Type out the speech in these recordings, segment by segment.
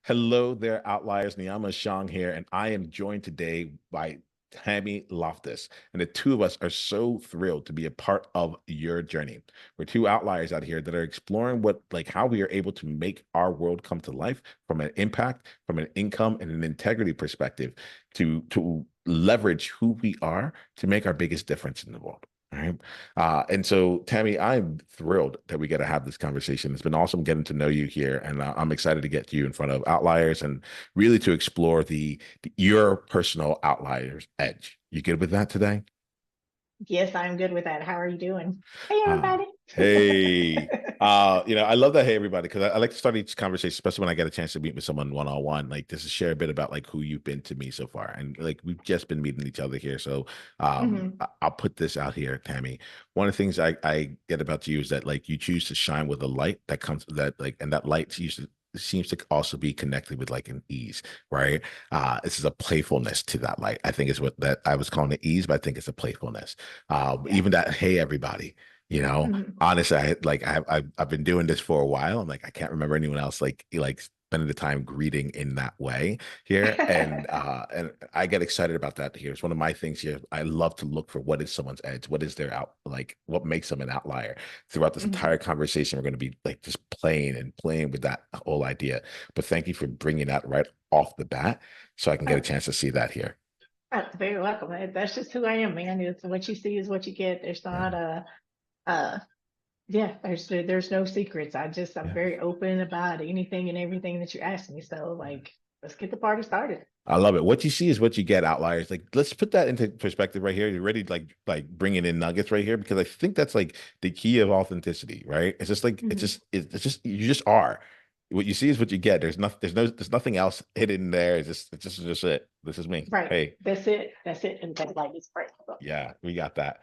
Hello there, Outliers. Niiamah Ashong here, and I am joined today by Tammy Loftis. And the two of us are so thrilled to be a part of your journey. We're two outliers out here that are exploring how we are able to make our world come to life from an impact, from an income, and an integrity perspective to leverage who we are to make our biggest difference in the world. All right. And so, Tammy, I'm thrilled that we get to have this conversation. It's been awesome getting to know you here, and I'm excited to get you in front of outliers and really to explore your personal outliers edge. You good with that today? Yes, I'm good with that. How are you doing? Hey, Uh, everybody. hey, I love that. Hey, everybody, because I like to start each conversation, especially when I get a chance to meet with someone one on one, like just to share a bit about like who you've been to me so far, and like we've just been meeting each other here. So, hmm I'll put this out here, Tammy. One of the things I get about you is that like you choose to shine with a light that comes that like, and that light seems to also be connected with like an ease, right? This is a playfulness to that light. I think is what that I was calling it ease, but I think it's a playfulness. Yeah. Even that, hey, everybody. hmm Honestly, I've been doing this for a while. I'm like, I can't remember anyone else like spending the time greeting in that way here. And I get excited about that here. It's one of my things here. I love to look for what is someone's edge, what is their what makes them an outlier. Throughout this hmm entire conversation, we're going to be like just playing and playing with that whole idea. But thank you for bringing that right off the bat, so I can get a Oh, chance to see that here. very welcome. That's just who I am, man. It's what you see is what you get. There's Yeah. not uh, yeah, there's no secrets. I'm Yeah. very open about anything and everything that you ask me. So like, let's get the party started. I love it. What you see is what you get, outliers. Like, let's put that into perspective right here. You're ready to like bringing in nuggets right here because I think that's like the key of authenticity, right? It's just like hmm it's just you just are. What you see is what you get. There's nothing else hidden there. It's just it. This is me. Right. Hey, That's it. That's it. And that light is bright. yeah, we got that.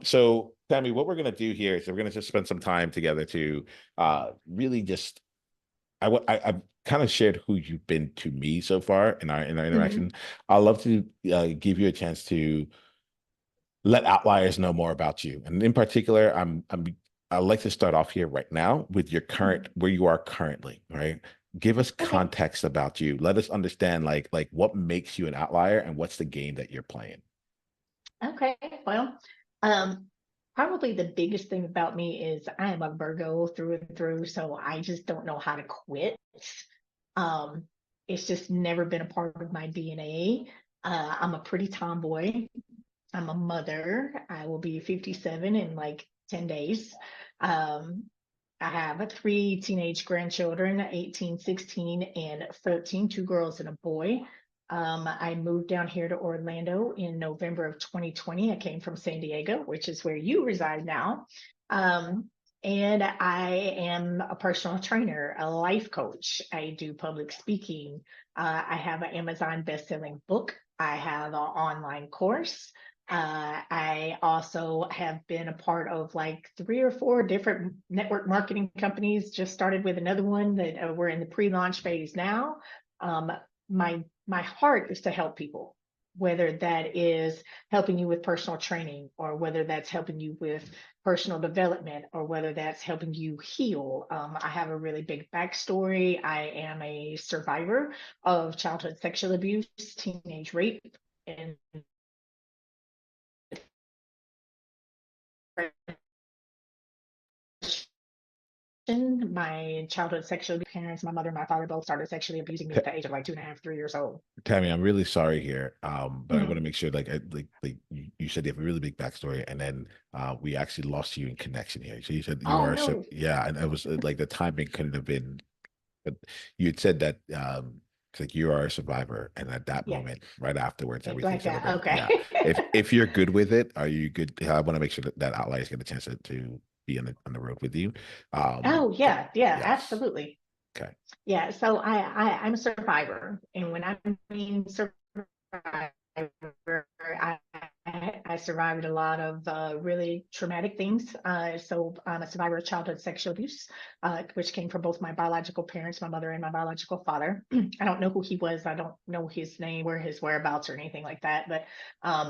So Tammy, what we're gonna do here is we're gonna just spend some time together to really just I've kind of shared who you've been to me so far in our interaction. hmm I'd love to give you a chance to let outliers know more about you, and in particular, I'd like to start off here right now with your current hmm where you are currently, right? Give us Okay. context about you. Let us understand like what makes you an outlier and what's the game that you're playing. Okay, well, um, probably the biggest thing about me is I am a Virgo through and through, so I just don't know how to quit. Um, it's just never been a part of my DNA. I'm a pretty tomboy. I'm a mother. I will be 57 in like 10 days. Um, I have three teenage grandchildren, 18, 16, and 13, two girls and a boy. I moved down here to Orlando in November of 2020. I came from San Diego, which is where you reside now. Um, and I am a personal trainer, a life coach. I do public speaking. I have an Amazon best-selling book. I have an online course. I also have been a part of like three or four different network marketing companies. Just started with another one that we're in the pre-launch phase now. Um, my heart is to help people, whether that is helping you with personal training, or whether that's helping you with personal development, or whether that's helping you heal. I have a really big backstory. I am a survivor of childhood sexual abuse, teenage rape, and my childhood sexual parents, my mother and my father both started sexually abusing me at the age of like 2.5, 3 years old. Tammy, I'm really sorry here, but I want to Mhm. make sure, like you said, you have a really big backstory, and then we actually lost you in connection here. So you said you Oh are so no. yeah, and it was like the timing couldn't have been. But you had said that it's like you are a survivor, and at that Yeah, moment, right afterwards, it everything blacked should have out. been yeah. Okay. If you're good with it, are you good? I want to make sure that outliers get a chance to be on the road with you. Oh Okay. yeah, yeah, Yes. absolutely. Okay. Yeah, so I'm a survivor, and when I mean survivor, I I survived a lot of really traumatic things. So I'm a survivor of childhood sexual abuse, which came from both my biological parents, my mother and my biological father. I don't know who he was. I don't know his name or his whereabouts or anything like that. But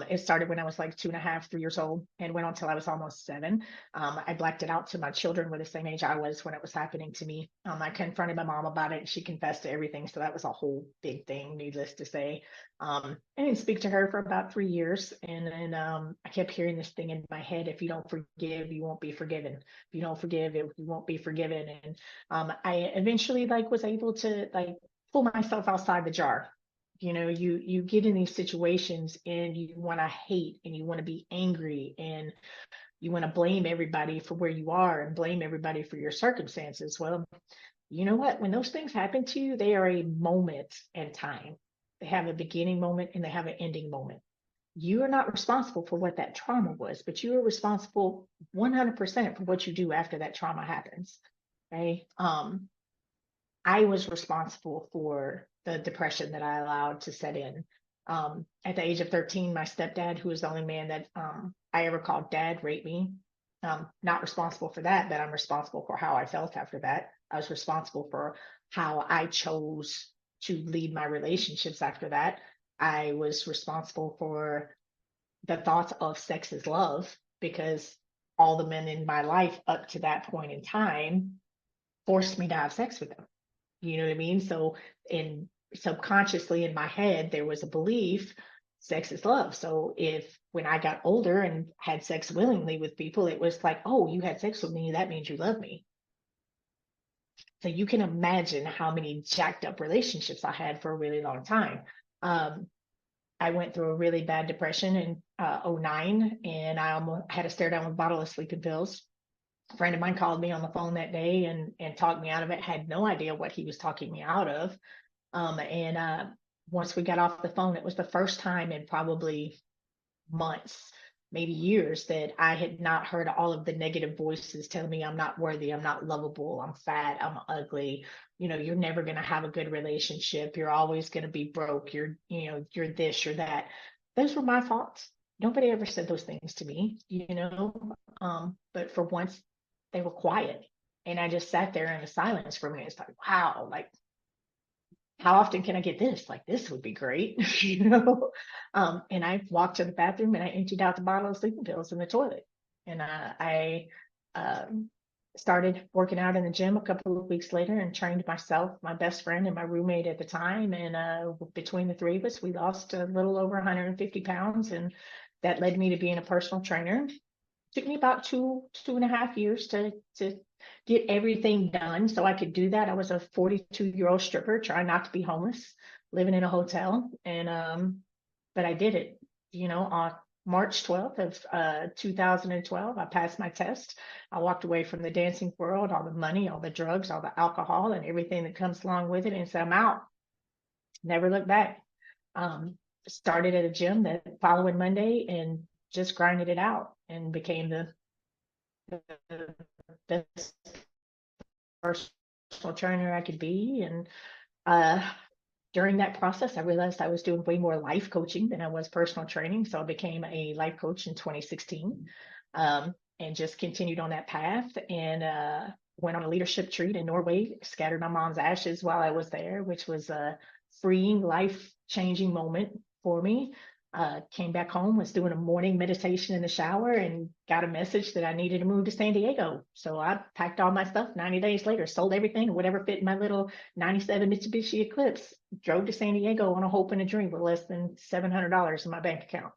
it started when I was like 2.5, 3 years old and went on till I was almost 7. I blacked it out to my children were the same age I was when it was happening to me. I confronted my mom about it and she confessed to everything. So that was a whole big thing, needless to say. I didn't speak to her for about 3 years. And then I kept hearing this thing in my head: if you don't forgive, you won't be forgiven. If you don't forgive, you won't be forgiven. And I eventually like was able to like pull myself outside the jar. You get in these situations and you want to hate and you want to be angry and you want to blame everybody for where you are and blame everybody for your circumstances. Well, you know what? When those things happen to you, they are a moment in time. They have a beginning moment and they have an ending moment. You are not responsible for what that trauma was, but you are responsible 100% for what you do after that trauma happens. Okay. I was responsible for the depression that I allowed to set in. At the age of 13, my stepdad, who was the only man that I ever called dad, raped me. Not responsible for that, but I'm responsible for how I felt after that. I was responsible for how I chose to lead my relationships after that. I was responsible for the thoughts of sex is love because all the men in my life up to that point in time forced me to have sex with them. You know what I mean? So in subconsciously in my head, there was a belief sex is love. So if when I got older and had sex willingly with people, it was like, oh, you had sex with me, that means you love me. So you can imagine how many jacked up relationships I had for a really long time. Um, I went through a really bad depression in '09, and I almost had to stare down a bottle of sleeping pills. A friend of mine called me on the phone that day and talked me out of it. Had no idea what he was talking me out of. And once we got off the phone, it was the first time in probably months, maybe years, that I had not heard all of the negative voices telling me I'm not worthy, I'm not lovable, I'm fat, I'm ugly. You're never going to have a good relationship. You're always going to be broke. You're this, you're that. Those were my thoughts. Nobody ever said those things to me. But for once, they were quiet. And I just sat there in the silence for a minute. It's like, wow, like how often can I get this? Like, this would be great, And I walked to the bathroom and I emptied out the bottle of sleeping pills in the toilet. And I um, started working out in the gym a couple of weeks later and trained myself, my best friend, and my roommate at the time. And between the three of us, we lost a little over 150 pounds. And that led me to being a personal trainer. Took me about 2.5 years to get everything done so I could do that. I was a 42-year-old stripper trying not to be homeless, living in a hotel. And but I did it. On March 12th of 2012, I passed my test. I walked away from the dancing world, all the money, all the drugs, all the alcohol, and everything that comes along with it, and said, I'm out. Never looked back. Um, Started at a gym that following Monday and just grinded it out and became the best personal trainer I could be. And uh, during that process, I realized I was doing way more life coaching than I was personal training. So I became a life coach in 2016, and just continued on that path and went on a leadership retreat in Norway, scattered my mom's ashes while I was there, which was a freeing, life changing moment for me. Came back home, was doing a morning meditation in the shower, and got a message that I needed to move to San Diego. So I packed all my stuff 90 days later, sold everything, whatever fit in my little 97 Mitsubishi Eclipse, drove to San Diego on a hope and a dream with less than $700 in my bank account.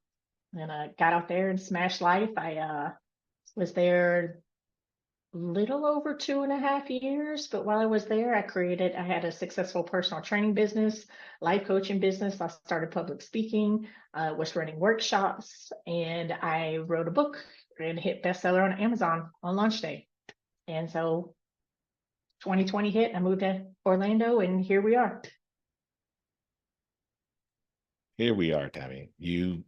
And I got out there and smashed life. I was there little over 2.5 years, but while I was there, I had a successful personal training business, life coaching business. I started public speaking, was running workshops, and I wrote a book and hit bestseller on Amazon on launch day. And so 2020 hit, I moved to Orlando, and here we are. Here we are, Tammy. You've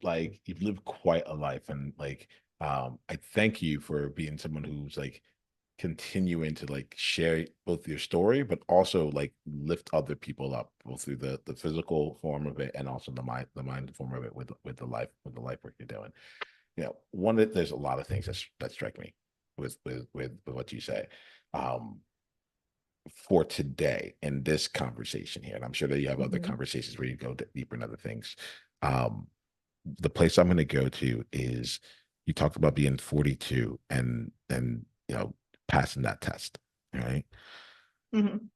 lived quite a life, and I thank you for being someone who's like continuing to like share both your story, but also like lift other people up, both through the physical form of it and also the mind form of it with the life work you're doing. there's a lot of things that strike me with what you say. Um, for today in this conversation here, and I'm sure that you have other Mhm. conversations where you go deeper in other things. Um, the place I'm going to go to is you talked about being 42 and passing that test, right? Mhm.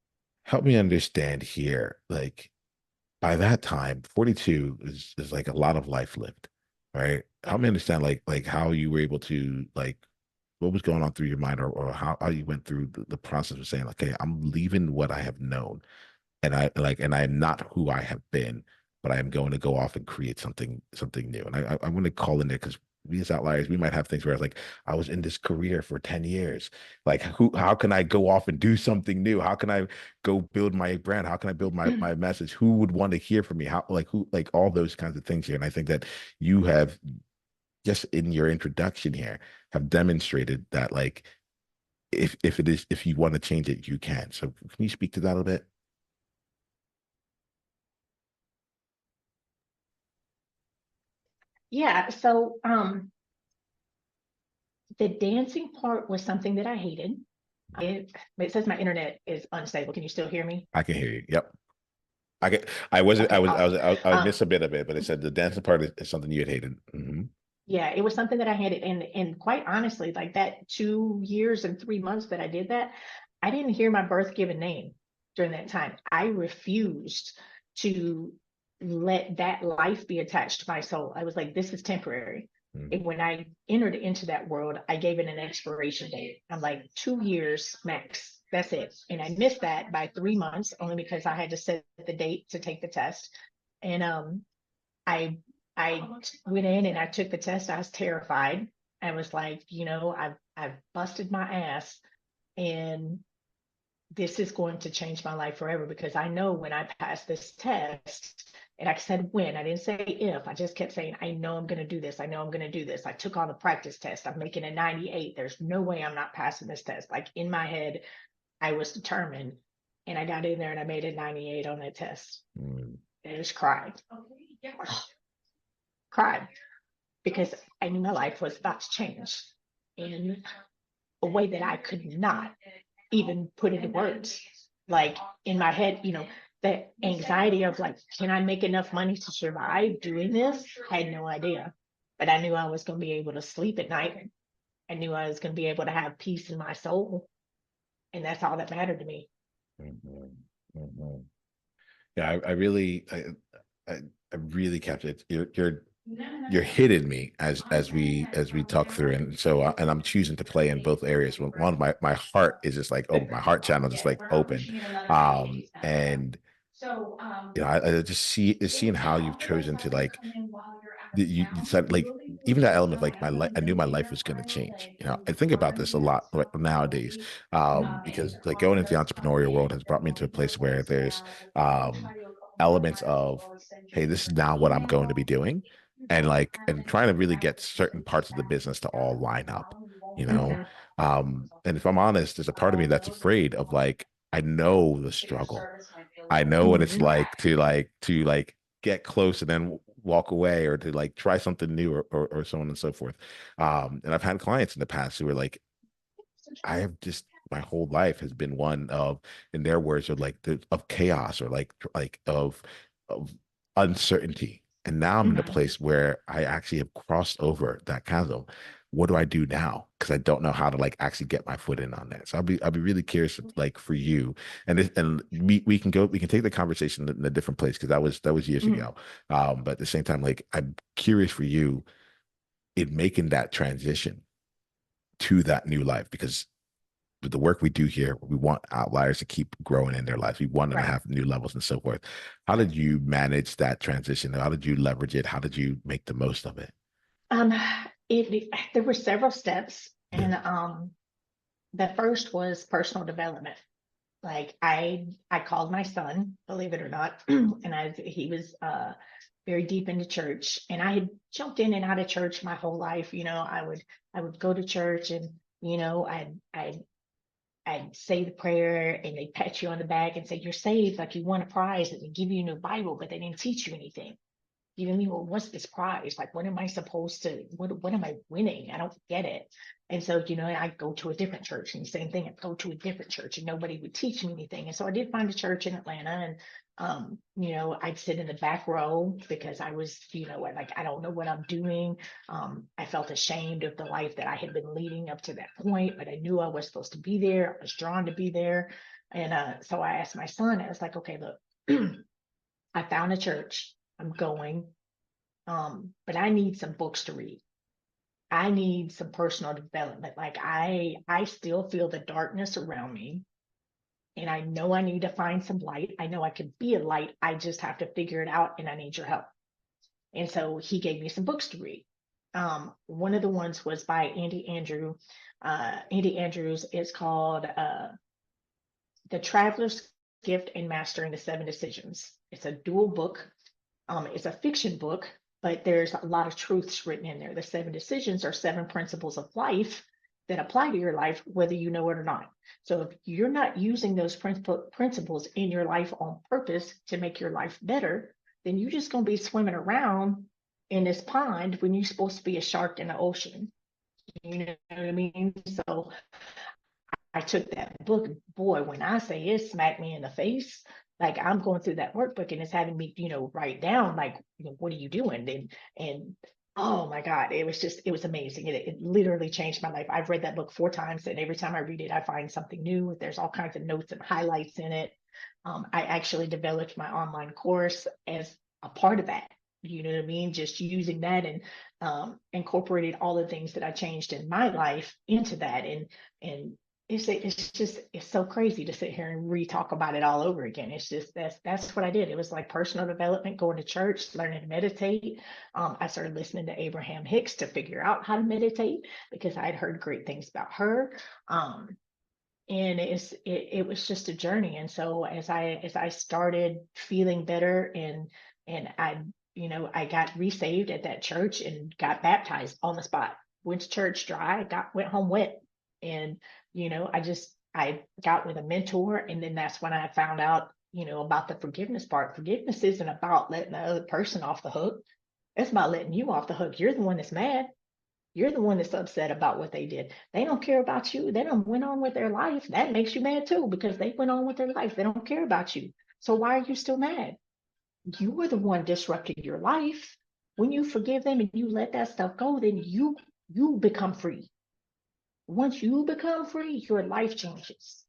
Help me understand here, like by that time, 42 is like a lot of life lived, right? Help me understand like how you were able to like what was going on through your mind or how you went through the process of saying, okay, I'm leaving what I have known and I am not who I have been, but I am going to go off and create something new. And I'm going to call in there because we as outliers, we might have things where it's like, I was in this career for 10 years. Like how can I go off and do something new? How can I go build my brand? How can I build my message? Who would want to hear from me? How like who like all those kinds of things here. And I think that you have just in your introduction here have demonstrated that like if you want to change it, you can. So can you speak to that a bit? Yeah. So the dancing part was something that I hated. It says my internet is unstable. Can you still hear me? I can hear you. Yep. I get. I wasn't. Okay, awesome. I Um, missed a bit of it, but it said the dancing part is something you had hated. yeah, it was something that I hated, and quite honestly, like that 2 years and 3 months that I did that, I didn't hear my birth given name during that time. I refused to let that life be attached to my soul. I was like, this is temporary. Hmm. And when I entered into that world, I gave it an expiration date. I'm like 2 years max. That's it. And I missed that by 3 months only because I had to set the date to take the test. And I I went in and I took the test. I was terrified. I was like, I've busted my ass, and this is going to change my life forever because I know when I pass this test, and I said when, I didn't say if, I just kept saying, I know I'm going to do this. I know I'm going to do this. I took on the practice test. I'm making a 98. There's no way I'm not passing this test. Like in my head, I was determined, and I got in there and I made a 98 on that test. Hmm. And I just cried, cried because I knew my life was about to change in a way that I could not even put into words. Like in my head, the anxiety of like, can I make enough money to survive doing this? I had no idea. But I knew I was going to be able to sleep at night. I knew I was going to be able to have peace in my soul. And that's all that mattered to me. Hmm. Hmm. Yeah, I, I really kept it. You're hitting me as we talk through, and so and I'm choosing to play in both areas. One, my heart is just like open, my heart channel just like open, and I just seeing how you've chosen to like you said like even that element of like my life I knew my life was going to change. I think about this a lot like nowadays, because like going into the entrepreneurial world has brought me into a place where there's um elements of, hey, this is now what I'm going to be doing, and like and trying to really get certain parts of the business to all line up, you know Mhm. and if I'm honest, there's a part of me that's afraid of like, I know the struggle. I know what it's Mhm. like to get close and then walk away, or to like try something new, or so on and so forth. And I've had clients in the past who are like, I have just my whole life has been one of, in their words, of like of chaos, or like of uncertainty. And now I'm in a Mhm. place where I actually have crossed over that chasm. What do I do now? Because I don't know how to like actually get my foot in on that. So I'll be really curious, like for you, and we can take the conversation in a different place because that was years Mhm. ago. But at the same time, like I'm curious for you in making that transition to that new life, because with the work we do here, we want outliers to keep growing in their lives. We want them to Right. have new levels and so forth. How did you manage that transition? How did you leverage it? How did you make the most of it? Um, there were several steps, Yeah. and the first was personal development. Like I called my son, believe it or not, and he was very deep into church, and I had jumped in and out of church my whole life. I would go to church, and I'd say the prayer, and they pat you on the back and say you're saved, like you won a prize, and they give you a new Bible, but they didn't teach you anything. You know what I mean? Well, what's this prize? Like, what am I supposed to, what am I winning? I don't get it. And so, I go to a different church, and the same thing, I go to a different church and nobody would teach me anything. And so I did find a church in Atlanta, and I'd sit in the back row because I was, like, I don't know what I'm doing. I felt ashamed of the life that I had been leading up to that point, but I knew I was supposed to be there. I was drawn to be there. And so I asked my son, I was like, okay, look, I found a church. I'm going. But I need some books to read. I need some personal development. Like I still feel the darkness around me. And I know I need to find some light. I know I can be a light. I just have to figure it out, and I need your help. And so he gave me some books to read. One of the ones was by Andy Andrew. Andy Andrews is called The Traveler's Gift and Mastering the Seven Decisions. It's a dual book. It's a fiction book, but there's a lot of truths written in there. The seven decisions are seven principles of life that apply to your life, whether you know it or not. So if you're not using those principles in your life on purpose to make your life better, then you're just going to be swimming around in this pond when you're supposed to be a shark in the ocean. You know what I mean? So I took that book, boy, when I say it smacked me in the face, like I'm going through that workbook and it's having me, write down, like, what are you doing? And oh my God, it was amazing. It literally changed my life. I've read that book 4 times, and every time I read it, I find something new. There's all kinds of notes and highlights in it. I actually developed my online course as a part of that. You know what I mean? Just using that, and incorporated all the things that I changed in my life into that. And it's so crazy to sit here and re-talk about it all over again. It's just that's what I did. It was like personal development, going to church, learning to meditate. I started listening to Abraham Hicks to figure out how to meditate because I had heard great things about her. And it was just a journey. And so as I started feeling better, and I got resaved at that church and got baptized on the spot. Went to church dry, went home wet. And I got with a mentor, and then that's when I found out, about the forgiveness part. Forgiveness isn't about letting the other person off the hook. It's about letting you off the hook. You're the one that's mad. You're the one that's upset about what they did. They don't care about you. They don't went on with their life. That makes you mad too, because they went on with their life. They don't care about you. So why are you still mad? You were the one disrupting your life. When you forgive them and you let that stuff go, then you become free. Once you become free, your life changes.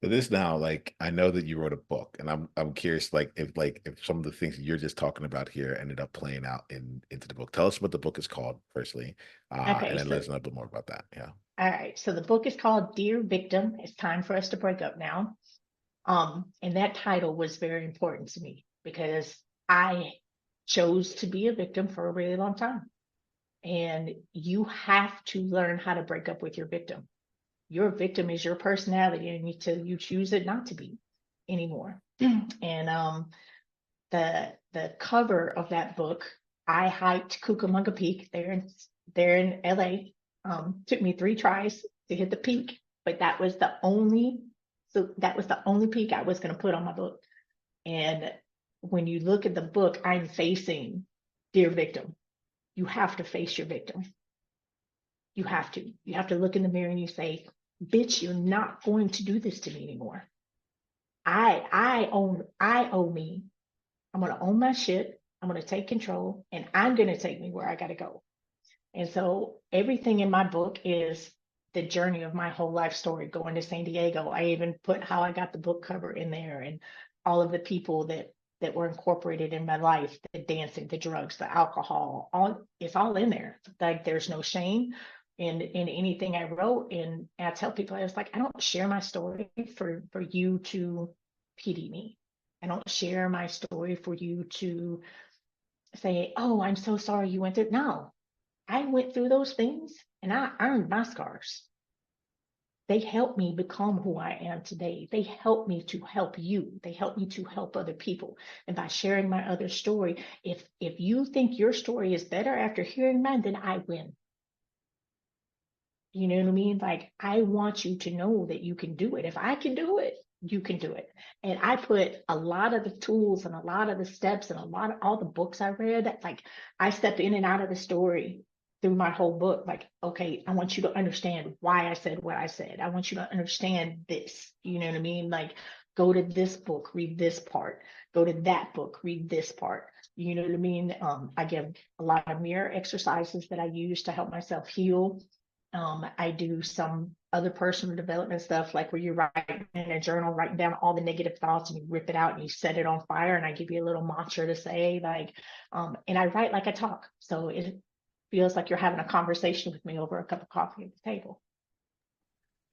So this now, like, I know that you wrote a book, and I'm curious, like if some of the things that you're just talking about here ended up playing out into the book. Tell us what the book is called, firstly, Okay, and then so let us know a bit more about that. Yeah. all right. So the book is called Dear Victim, It's Time for Us to Break Up Now. And that title was very important to me because I chose to be a victim for a really long time. And you have to learn how to break up with your victim. Your victim is your personality, and until you choose it not to be anymore. And the cover of that book, I hiked Cucamonga Peak there in LA. Took me 3 tries to hit the peak, but that was the only peak I was going to put on my book. And when you look at the book, I'm facing Dear Victim. You have to face your victim. You have to. You have to look in the mirror and you say, bitch, you're not going to do this to me anymore. I own me. I'm gonna own my shit. I'm gonna take control, and I'm gonna take me where I gotta go. And so everything in my book is the journey of my whole life story, going to San Diego. I even put how I got the book cover in there, and all of the people that were incorporated in my life, the dancing, the drugs, the alcohol, it's all in there. Like there's no shame in anything I wrote. And I tell people, I was like, I don't share my story for you to pity me. I don't share my story for you to say, oh, I'm so sorry you went through. No, I went through those things and I earned my scars. They helped me become who I am today. They helped me to help you. They helped me to help other people. And by sharing my other story, if you think your story is better after hearing mine, then I win. You know what I mean? Like, I want you to know that you can do it. If I can do it, you can do it. And I put a lot of the tools and a lot of the steps and a lot of all the books I read, like I stepped in and out of the story through my whole book. Like, okay, I want you to understand why I said what I said. I want you to understand this. You know what I mean? Like, go to this book, read this part. Go to that book, read this part. You know what I mean? I give a lot of mirror exercises that I use to help myself heal. I do some other personal development stuff, like where you write in a journal, writing down all the negative thoughts and you rip it out and you set it on fire. And I give you a little mantra to say, like, and I write like I talk. So it feels like you're having a conversation with me over a cup of coffee at the table.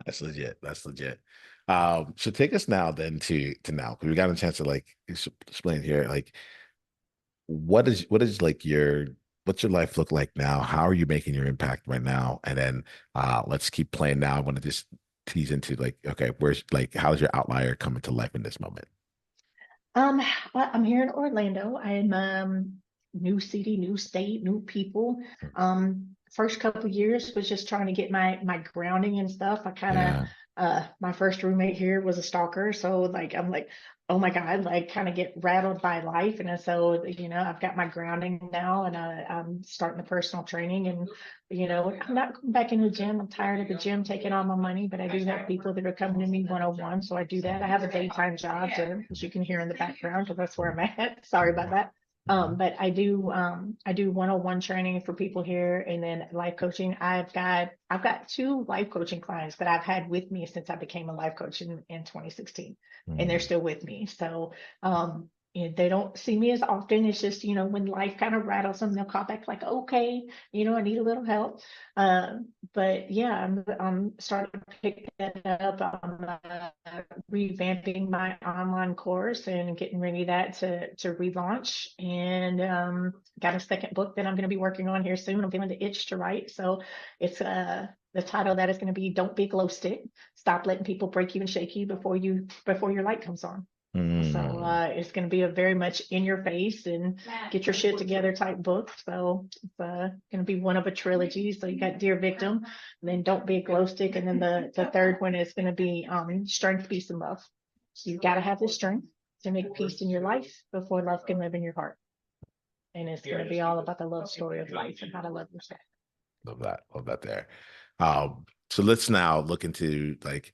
That's legit. That's legit. So take us now then to now, because we got a chance to like explain here, like what is like what's your life look like now? How are you making your impact right now? And then let's keep playing now. I want to just tease into like, okay, where's like how's your outlier coming to life in this moment? Um, well, I'm here in Orlando. I'm new city, new state, new people. First couple years was just trying to get my grounding and stuff. I kind of Yeah. my first roommate here was a stalker, so like I'm like, oh my God, like kind of get rattled by life. And so, I've got my grounding now, and I'm starting the personal training. And I'm not going back in the gym. I'm tired of the gym taking all my money, but I do have people that are coming to me 101. So I do that. I have a daytime job, too, as you can hear in the background, because that's where I'm at. Sorry about that. But I do 101 training for people here, and then life coaching. I've got two life coaching clients that I've had with me since I became a life coach in 2016, and they're Mhm. still with me. So they don't see me as often. It's just, when life kind of rattles them, they'll call back like, okay, I need a little help. But yeah, I'm starting to pick that up. I'm revamping my online course and getting ready that to relaunch. And got a second book that I'm going to be working on here soon. I'm feeling the itch to write. So it's the title of that is going to be "Don't Be Glow Stick. Stop letting people break you and shake you before your light comes on." So Mm. it's going to be a very much in your face and get your shit together type book. So it's going to be one of a trilogy. So you got Dear Victim, and then Don't Be a Glow Stick, and then the third one is going to be Strength, Peace, and Love. So you've got to have the strength to make peace in your life before love can live in your heart. And it's going to be all about the love story of life and how to love yourself. Love that. Love that there. So let's now look into like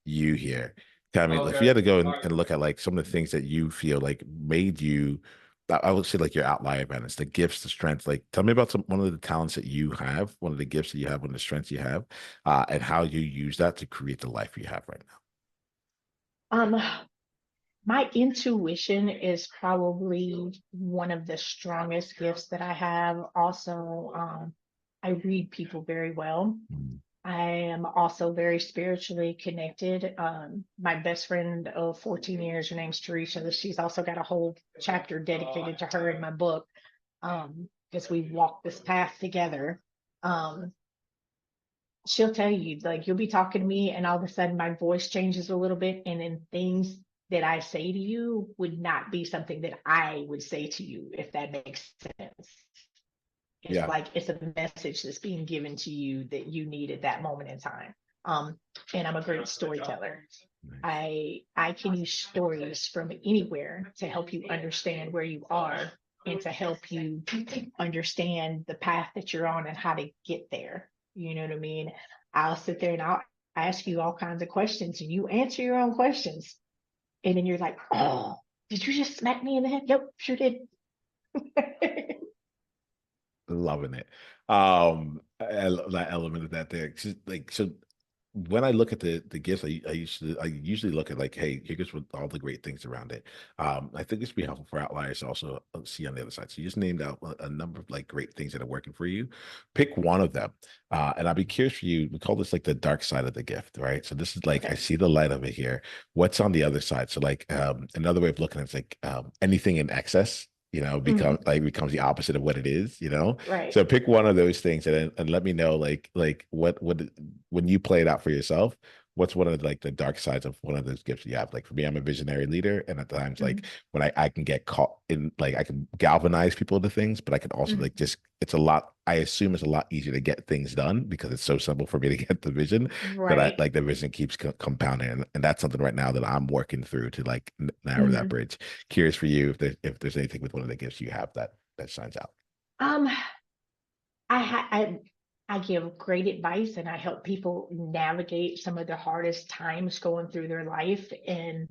you here. I mean, if you had to go and look at like some of the things that you feel like made you, I would say like your outlier balance, the gifts, the strengths. Like, tell me about one of the talents that you have, one of the gifts that you have, one of the strengths you have, and how you use that to create the life you have right Um, my intuition is probably one of the strongest gifts that I have. Also, I read people very well. now. I am also very spiritually connected. My best friend of 14 years, her name's Teresa. She's also got a whole chapter dedicated to her in my book, because we walked this path together. Um, she'll tell you, like, you'll be talking to me, and all of a sudden my voice changes a little bit, and then things that I say to you would not be something that I would say to you, if that makes sense. It's Yeah. like it's a message that's being given to you that you need at that moment in time. Um, and I'm a great storyteller. Nice. I can use stories from anywhere to help you understand where you are and to help you understand the path that you're on and how to get there. You know what I mean? I'll sit there and I'll ask you all kinds of questions and you answer your own questions. And then you're like, oh, did you just smack me in the head? Yep, sure did. Loving it. That element of that there. 'Cause, like, so when I look at the gifts, I usually look at like, hey, here's what all the great things around it. I think it's be helpful for outliers to also see on the other side. So you just named out a number of like great things that are working for you. Pick one of them, and I'll be curious for you. We call this like the dark side of the gift, right? So this is like I Okay. see the light of it here. What's on the other side? So like another way of looking at it is like anything in excess. Mhm. Becomes the opposite of what it is. Right. So pick one of those things and let me know like what when you play it out for yourself, what's one of like the dark sides of one of those gifts you have? Like for me, I'm a visionary leader, and at times like Mhm. when I can get caught in like I can galvanize people into things, but I can also like Mhm. just it's a lot. I assume it's a lot easier to get things done because it's so simple for me to get the vision that I Right. like the vision keeps compounding, and that's something right now that I'm working through to like narrow that Mhm. bridge. Curious for you if there's anything with one of the gifts you have that shines out. Um, I give great advice and I help people navigate some of the hardest times going through their life. And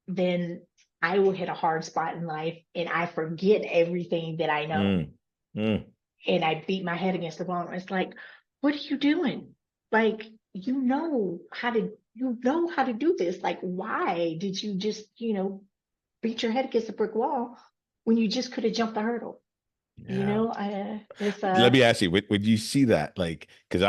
then I will hit a hard spot in life and I forget everything that I know. Mm, mm. And I beat my head against the wall. It's like, what are you doing? Like, you know how to do this. Like, why did you just, beat your head against a brick wall when you just could have jumped the hurdle? Yeah. It's Let me ask you, would you see that? Like, because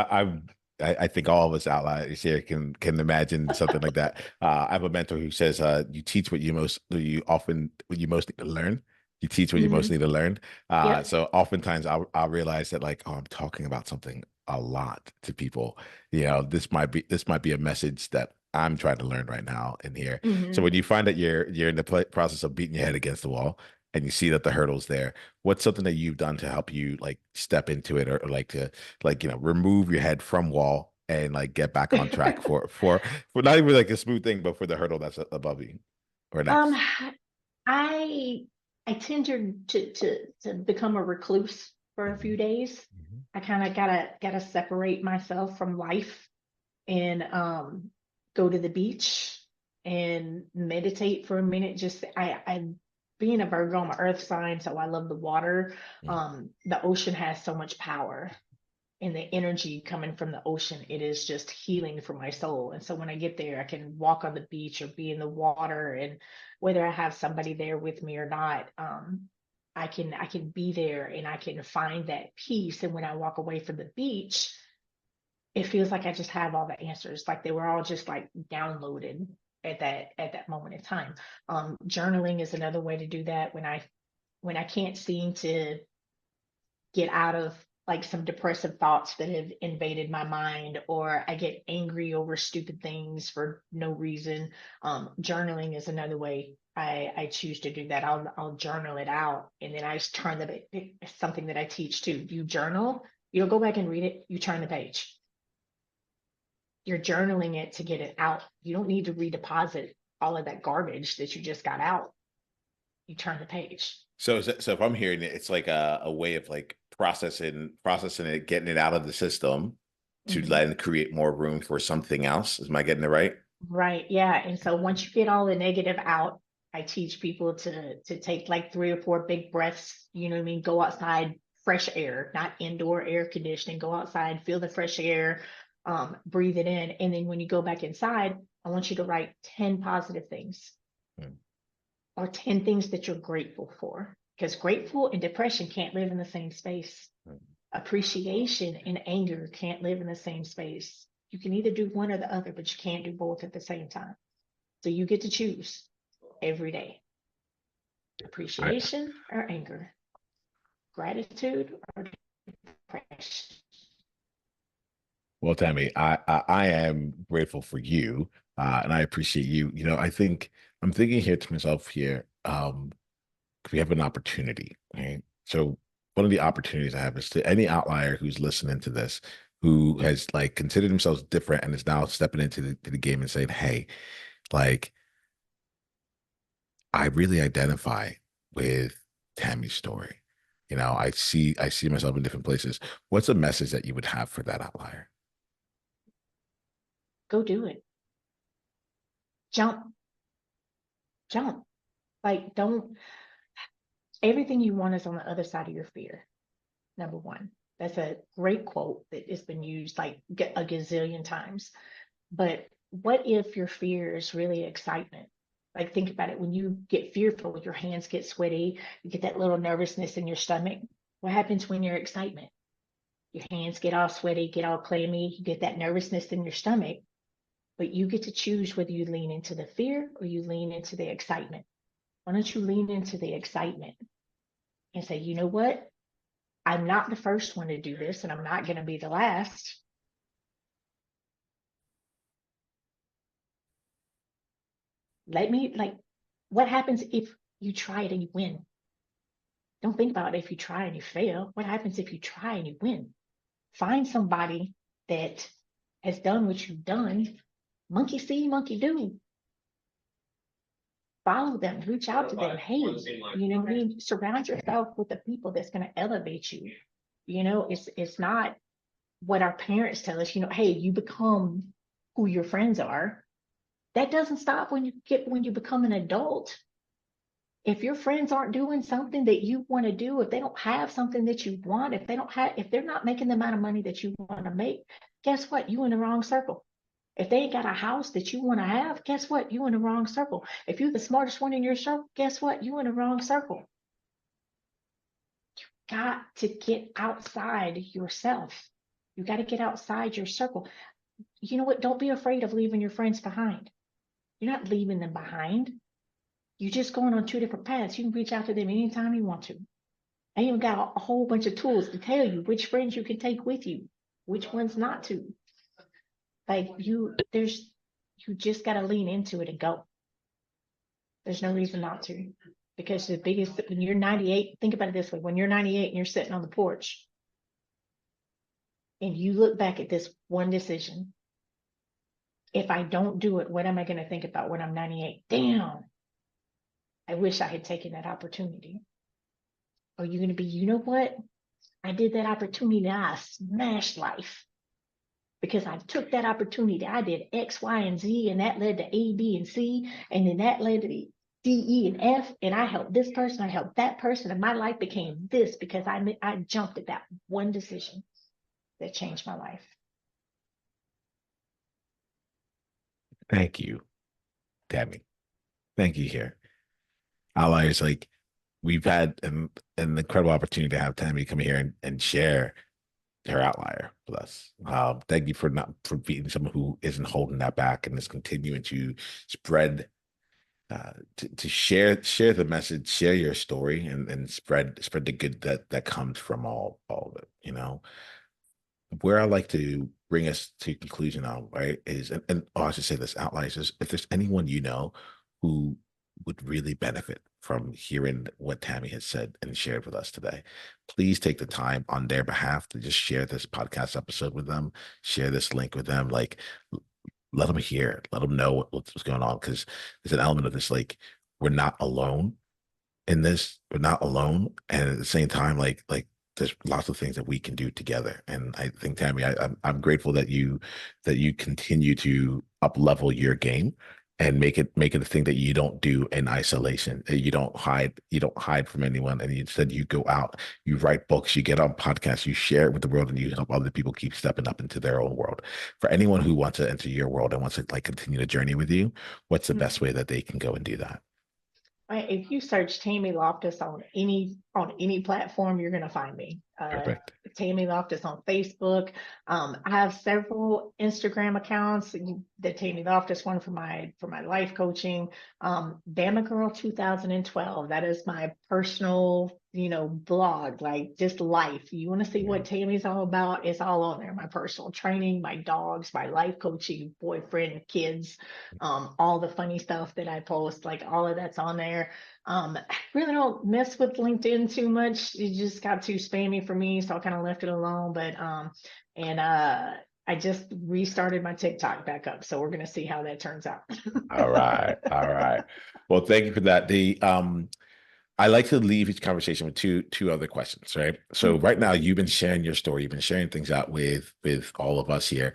I think all of us outliers here can imagine something like that. I have a mentor who says, you teach what you most need to learn. You teach what you most mhm, need to learn. yep. So oftentimes I'll realize that like, oh, I'm talking about something a lot to people. You know, this might be a message that I'm trying to learn right now in here. So when hmm you find that you're in the process of beating your head against the wall and you see that the hurdle's there, what's something that you've done to help you like step into it or like to like remove your head from wall and like get back on track for not even like a smooth thing but for the hurdle that's above you or Um, next. I I tend to become a recluse for a few Mhm, days. mhm, I kind of gotta separate myself from life and go to the beach and meditate for a minute. Just I being a Virgo, I'm an earth sign, so I love the water. mhm. The ocean has so much power and the energy coming from the ocean, it is just healing for my soul. And so when I get there, I can walk on the beach or be in the water, and whether I have somebody there with me or not, I can be there and I can find that peace. And when I walk away from the beach, it feels like I just have all the answers, like they were all just like downloaded at that moment in time. Journaling is another way to do that. When I can't seem to get out of like some depressive thoughts that have invaded my mind, or I get angry over stupid things for no reason. Journaling is another way I choose to do that. I'll journal it out, and then I just turn it's something that I teach too. You journal, you don't go back and read it, you turn the page. You're journaling it to get it out. You don't need to redeposit all of that garbage that you just got out. You turn the page. So if I'm hearing it, it's like a way of like processing it, getting it out of the system to Mhm. then create more room for something else. Am I getting it right? Right. Yeah. And so once you get all the negative out, I teach people to take like 3 or 4 big breaths. You know what I mean? Go outside, fresh air, not indoor air conditioning. Go outside, feel the fresh air, breathe it in. And then when you go back inside, I want you to write 10 positive things Mm, or 10 things that you're grateful for. Because grateful and depression can't live in the same space. mm. Appreciation and anger can't live in the same space. You can either do one or the other, but you can't do both at the same time. So you get to choose every day: I, appreciation or anger, gratitude or depression. well, Tammy, I am grateful for you, and I appreciate you. You know, I think I'm thinking here to myself here. We have an opportunity, right? So one of the opportunities I have is to any outlier who's listening to this, who has like considered themselves different and is now stepping into the game and saying, "Hey, like I really identify with Tammy's story. You know, I see myself in different places. What's a message that you would have for that outlier?" Go do it. Jump, jump. Like, don't, everything you want is on the other side of your fear. Number one. That's a great quote that has been used like a gazillion times. But what if your fear is really excitement? Like, think about it. When you get fearful, your hands get sweaty, you get that little nervousness in your stomach. What happens when you're excitement? Your hands get all sweaty, get all clammy, you get that nervousness in your stomach, but you get to choose whether you lean into the fear or you lean into the excitement. Why don't you lean into the excitement and say, you know what? I'm not the first one to do this, and I'm not going to be the last. What happens if you try it and you win? Don't think about if you try and you fail. What happens if you try and you win? Find somebody that has done what you've done. Monkey see, monkey do. Follow them, reach out to them. Hey, you know what I mean? Surround yourself with the people that's going to elevate you. It's not what our parents tell us, hey, you become who your friends are. That doesn't stop when you become an adult. If your friends aren't doing something that you want to do, if they don't have something that you want, if they're not making the amount of money that you want to make, guess what? You in the wrong circle. If they ain't got a house that you want to have, guess what? You in the wrong circle. If you're the smartest one in your circle, guess what? You in the wrong circle. You got to get outside yourself. You got to get outside your circle. You know what? Don't be afraid of leaving your friends behind. You're not leaving them behind. You're just going on two different paths. You can reach out to them anytime you want to. I even got a whole bunch of tools to tell you which friends you can take with you, which ones not to. You just got to lean into it and go. There's no reason not to. Because when you're 98, think about it this way. When you're 98 and you're sitting on the porch and you look back at this one decision, if I don't do it, what am I going to think about when I'm 98? Damn, I wish I had taken that opportunity. Are you going to be, you know what? I did that opportunity and I smashed life. Because I took that opportunity. I did X, Y, and Z, and that led to A, B, and C, and then that led to D, E, and F, and I helped this person, I helped that person, and my life became this because I jumped at that one decision that changed my life. Thank you, Tammy. Thank you here. Outliers, we've had an incredible opportunity to have Tammy come here and share her outlier with us. Thank you for being someone who isn't holding that back and is continuing to spread, to share the message, share your story, and spread the good that comes from all of it. Where I like to bring us to conclusion on, right, is, and I should say this, Outliers, is if there's anyone who would really benefit from hearing what Tammy has said and shared with us today, please take the time on their behalf to just share this podcast episode with them, share this link with them, let them hear, let them know what's going on, because there's an element of this, we're not alone in this, we're not alone, and at the same time, there's lots of things that we can do together. And I think, Tammy, I'm grateful that you continue to up level your game and make it a thing that you don't do in isolation. You don't hide from anyone, and instead you go out, you write books, you get on podcasts, you share it with the world, and you help other people keep stepping up into their own world. For anyone who wants to enter your world and wants to continue the journey with you, what's the best way that they can go and do that? If you search Tammy Loftis on any platform, you're going to find me. Perfect. Tammy Loftis on Facebook. I have several Instagram accounts. The Tammy Loftis one for my life coaching. Bama Girl 2012. That is my personal, blog, just life. You want to see what Tammy's all about? It's all on there. My personal training, my dogs, my life coaching, boyfriend, kids, all the funny stuff that I post, all of that's on there. I really don't mess with LinkedIn too much. It just got too spammy for me, so I kind of left it alone. But I just restarted my TikTok back up, so we're gonna see how that turns out. All right. Well, thank you for that. I like to leave each conversation with two other questions, right? So right now you've been sharing your story, you've been sharing things out with all of us here.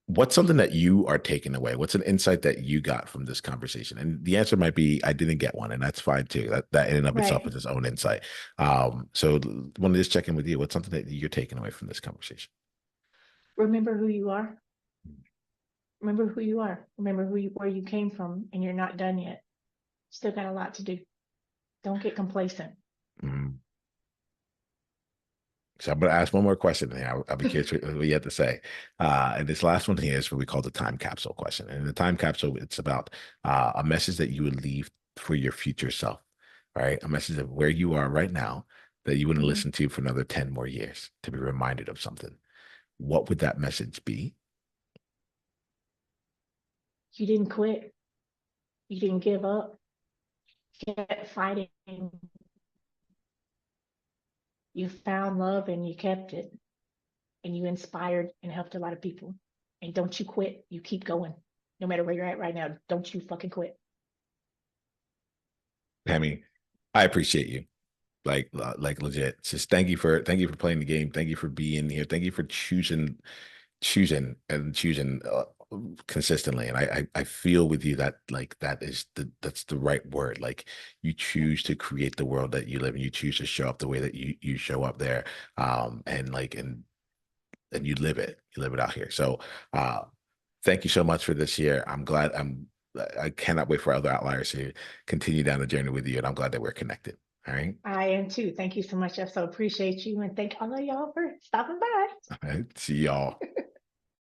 What's something that you are taking away? What's an insight that you got from this conversation? And the answer might be, I didn't get one, and that's fine too. That in and of itself is its own insight. So want to just check in with you. What's something that you're taking away from this conversation? Remember who you are. Remember who you are. Remember where you came from, and you're not done yet. Still got a lot to do. Don't get complacent. So I'm going to ask one more question here. I'll be curious what you have to say. And this last one here is what we call the time capsule question. And the time capsule, it's about a message that you would leave for your future self, right? A message of where you are right now that you wouldn't listen to for another 10 more years to be reminded of something. What would that message be? You didn't quit. You didn't give up. You kept fighting. You found love and you kept it. And you inspired and helped a lot of people. And don't you quit. You keep going. No matter where you're at right now, don't you fucking quit. Tammy, I appreciate you. Like legit. Just thank you for playing the game. Thank you for being here. Thank you for choosing consistently. And I feel with you that like that's the right word. Like you choose to create the world that you live in. You choose to show up the way that you show up there. And like and you live it. You live it out here. So thank you so much for this year. I cannot wait for other outliers to continue down the journey with you. And I'm glad that we're connected. All right. I am too. Thank you so much. I so appreciate you. And thank all of y'all for stopping by. All right. See y'all.